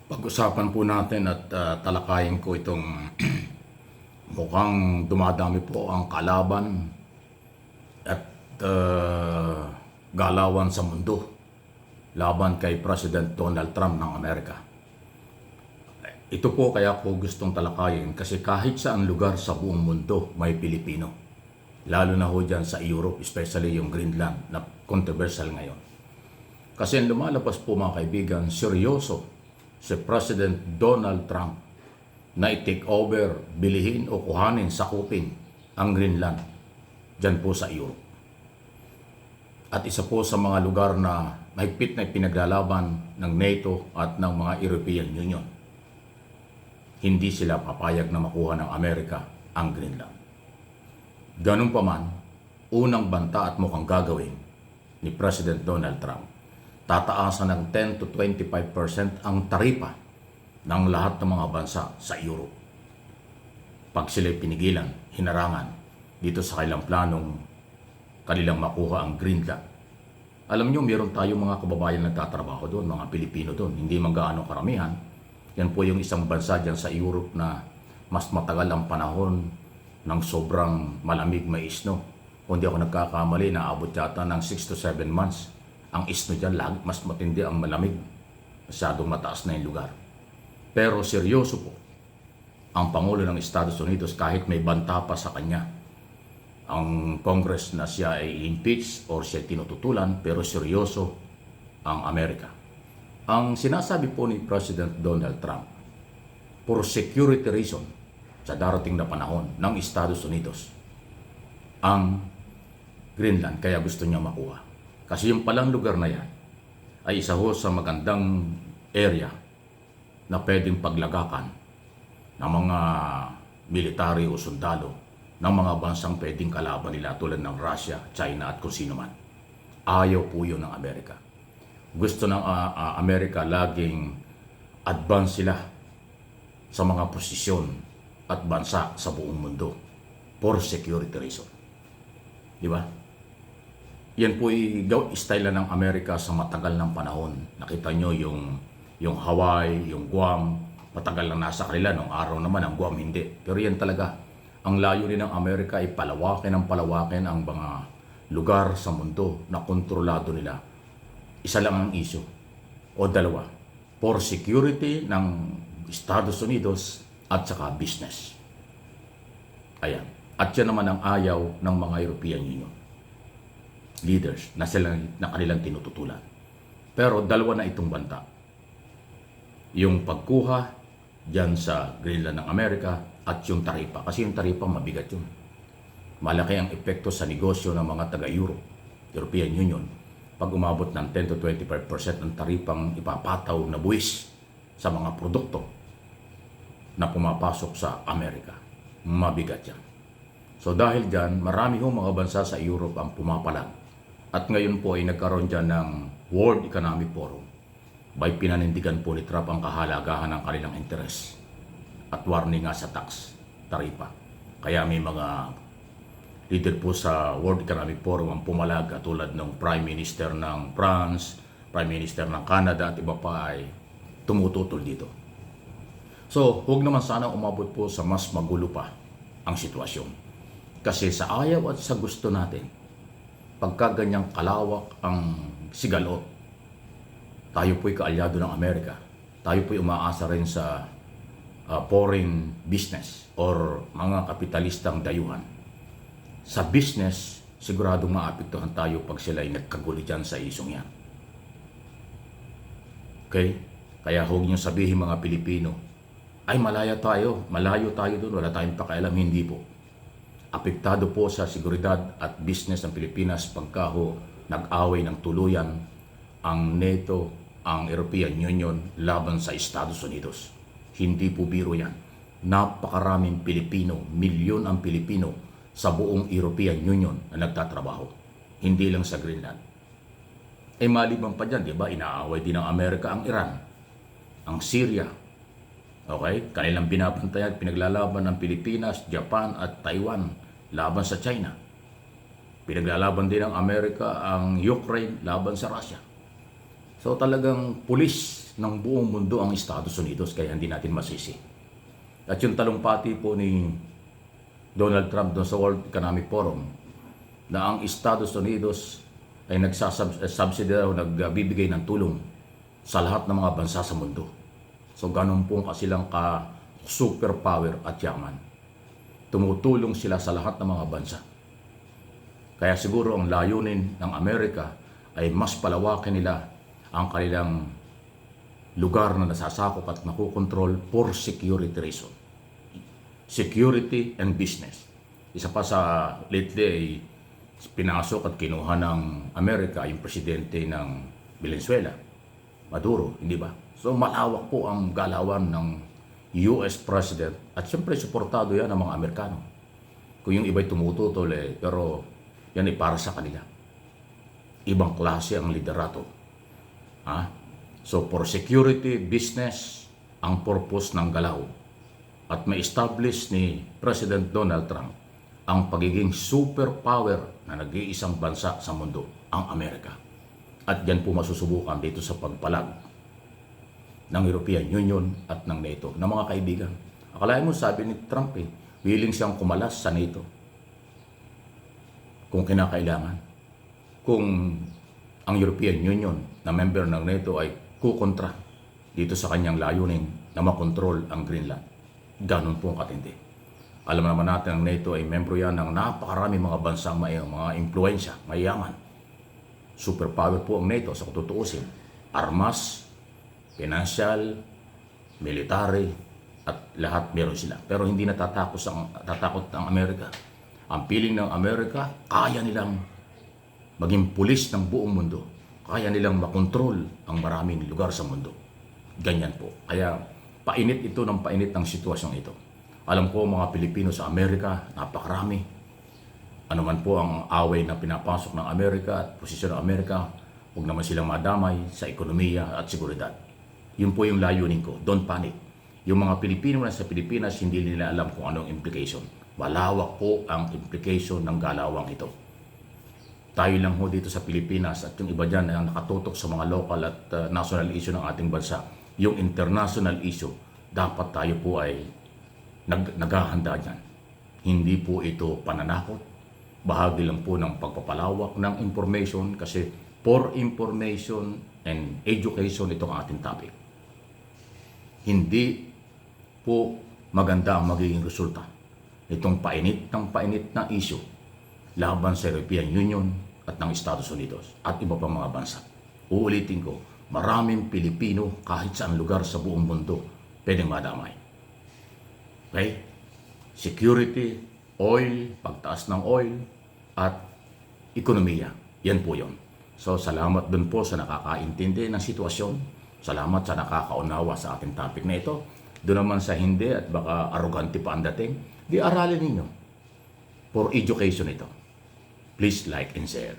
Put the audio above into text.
Pag-usapan po natin at talakayin ko itong mukhang dumadami po ang kalaban at galawan sa mundo laban kay President Donald Trump ng Amerika. Ito po kaya ko gustong talakayin kasi kahit saan lugar sa buong mundo may Pilipino. Lalo na ho dyan sa Europe, especially yung Greenland na controversial ngayon. Kasi ang lumalabas po mga kaibigan, seryoso si President Donald Trump na i-take over, bilihin o kuhanin, sakupin ang Greenland dyan po sa Europe. At isa po sa mga lugar na mahigpit na pinaglalaban ng NATO at ng mga European Union. Hindi sila papayag na makuha ng Amerika ang Greenland. Ganun pa man, unang banta at mukhang gagawin ni President Donald Trump, tataasan ng 10 to 25% ang taripa ng lahat ng mga bansa sa Europe. Pag sila'y pinigilan, hinarangan dito sa kanilang planong kanilang makuha ang Greenland. Alam nyo, meron tayong mga kababayan na nagtatrabaho doon, mga Pilipino doon, hindi man gaano karamihan. Yan po yung isang bansa dyan sa Europe na mas matagal ang panahon ng sobrang malamig may snow. Kung di ako nagkakamali, naabot yata ng 6 to 7 months. Ang snow dyan, mas matindi ang malamig. Masyadong mataas na yung lugar. Pero seryoso po ang Pangulo ng Estados Unidos kahit may banta pa sa kanya ang Congress na siya ay impeach or siya tinututulan, pero seryoso ang Amerika. Ang sinasabi po ni President Donald Trump, for security reason, sa darating na panahon ng Estados Unidos, ang Greenland, kaya gusto niya makuha. Kasi yung palang lugar na yan ay isa ho sa magandang area na pwedeng paglagakan ng mga military o sundalo ng mga bansang pwedeng kalaban nila tulad ng Russia, China at kung sino man. Ayaw po yun ng Amerika. Gusto ng Amerika laging advance sila sa mga posisyon at bansa sa buong mundo for security reason. Di ba? Yan po style ng Amerika sa matagal ng panahon. Nakita nyo yung Hawaii, yung Guam, matagal na nasa kanila. Nung araw naman, ang Guam hindi. Pero yan talaga, ang layunin ng Amerika ay palawakin ang mga lugar sa mundo na kontrolado nila. Isa lang ang issue o dalawa. For security ng Estados Unidos at saka business. Ayan. At yan naman ang ayaw ng mga European Union leaders na kanilang tinututulan. Pero dalawa na itong banta. Yung pagkuha dyan sa Greenland ng Amerika at yung taripa. Kasi yung taripa mabigat yun. Malaki ang epekto sa negosyo ng mga taga-Europe, European Union, pag umabot ng 10 to 25% ng taripang ipapataw na buwis sa mga produkto na pumapasok sa Amerika. Mabigat yan. So dahil dyan, marami hong mga bansa sa Europe ang pumapalag. At ngayon po ay nagkaroon dyan ng World Economic Forum. By pinanindigan po ni Trump ang kahalagahan ng kanilang interes. At warning nga sa tax, taripa. Kaya may mga leader po sa World Economic Forum ang pumalag katulad ng Prime Minister ng France, Prime Minister ng Canada at iba pa ay tumututol dito. So, huwag naman sana umabot po sa mas magulo pa ang sitwasyon. Kasi sa ayaw at sa gusto natin, pagka ganyang kalawak ang sigalot, tayo po'y kaalyado ng Amerika. Tayo po'y umaasa rin sa foreign business or mga kapitalistang dayuhan. Sa business, siguradong maapektuhan tayo pag sila ay nagkagulo dyan sa isong yan. Okay? Kaya huwag niyo sabihin mga Pilipino, ay malayo tayo doon, wala tayong pakialam. Hindi po. Apektado po sa seguridad at business ng Pilipinas pagka nag-away ng tuluyan ang NATO, ang European Union laban sa Estados Unidos. Hindi po biro yan. Napakaraming Pilipino, milyon ang Pilipino sa buong European Union na nagtatrabaho. Hindi lang sa Greenland. Eh maliban pa dyan, di ba, inaaway din ng Amerika ang Iran, ang Syria. Okay? Kanilang binabantayan, pinaglalaban ng Pilipinas, Japan at Taiwan laban sa China. Pinaglalaban din ng Amerika ang Ukraine laban sa Russia. So talagang pulis ng buong mundo ang Estados Unidos, kaya hindi natin masisi. At yung talumpati po ni Donald Trump doon sa World Economic Forum na ang Estados Unidos ay nagsasubsidy o nagbibigay ng tulong sa lahat ng mga bansa sa mundo. So ganun po kasilang ka superpower at yaman. Tumutulong sila sa lahat ng mga bansa. Kaya siguro ang layunin ng Amerika ay mas palawakin nila ang kanilang lugar na nasasakop at nakukontrol for security reason. Security and business. Isa pa sa lately ay pinasok at kinuha ng Amerika yung presidente ng Venezuela, Maduro, hindi ba? So malawak po ang galawan ng US President at siyempre suportado yan ng mga Amerikano. Kung yung iba'y tumututol pero yan ay para sa kanila. Ibang klase ang liderato. So for security, business, ang purpose ng galaw. At may establish ni President Donald Trump ang pagiging superpower na nag-iisang bansa sa mundo, ang Amerika. At yan po masusubukan dito sa pagpalag ng European Union at ng NATO. Na mga kaibigan, akalain mo sabi ni Trump willing siyang kumalas sa NATO kung kinakailangan. Kung ang European Union na member ng NATO ay kukontra dito sa kanyang layunin na makontrol ang Greenland. Ganon po ang katindi. Alam naman natin ang NATO ay membro yan ng napakarami mga bansang may mga impluensya, mayaman. Superpower po ang NATO sa kututuusin. Armas, financial, military, at lahat meron sila. Pero hindi natatakot ang Amerika. Ang piling ng Amerika, kaya nilang maging pulis ng buong mundo. Kaya nilang makontrol ang maraming lugar sa mundo. Ganyan po. Kaya painit ito ng painit ng sitwasyong ito. Alam ko mga Pilipino sa Amerika, napakarami. Ano man po ang away na pinapasok ng Amerika at posisyon ng Amerika, huwag naman silang madamay sa ekonomiya at seguridad. Yun po yung layunin ko. Don't panic. Yung mga Pilipino na sa Pilipinas, hindi nila alam kung anong implication. Malawak po ang implication ng galawang ito. Tayo lang ho dito sa Pilipinas at yung iba dyan ay nakatutok sa mga local at national issue ng ating bansa. Yung international issue, dapat tayo po ay naghahanda dyan. Hindi po ito pananakot. Bahagi lang po ng pagpapalawak ng information kasi for information and education itong ating topic. Hindi po maganda ang magiging resulta itong painit na issue laban sa European Union at ng Estados Unidos at iba pang mga bansa. Uulitin ko, maraming Pilipino kahit saan lugar sa buong mundo pwedeng madamay. Okay? Security, oil, pagtaas ng oil, at ekonomiya. Yan po yun. So, salamat dun po sa nakakaintindi ng sitwasyon. Salamat sa nakakaunawa sa ating topic na ito. Doon naman sa hindi at baka arrogante pa ang dating, di aralin ninyo. For education ito. Please like and share.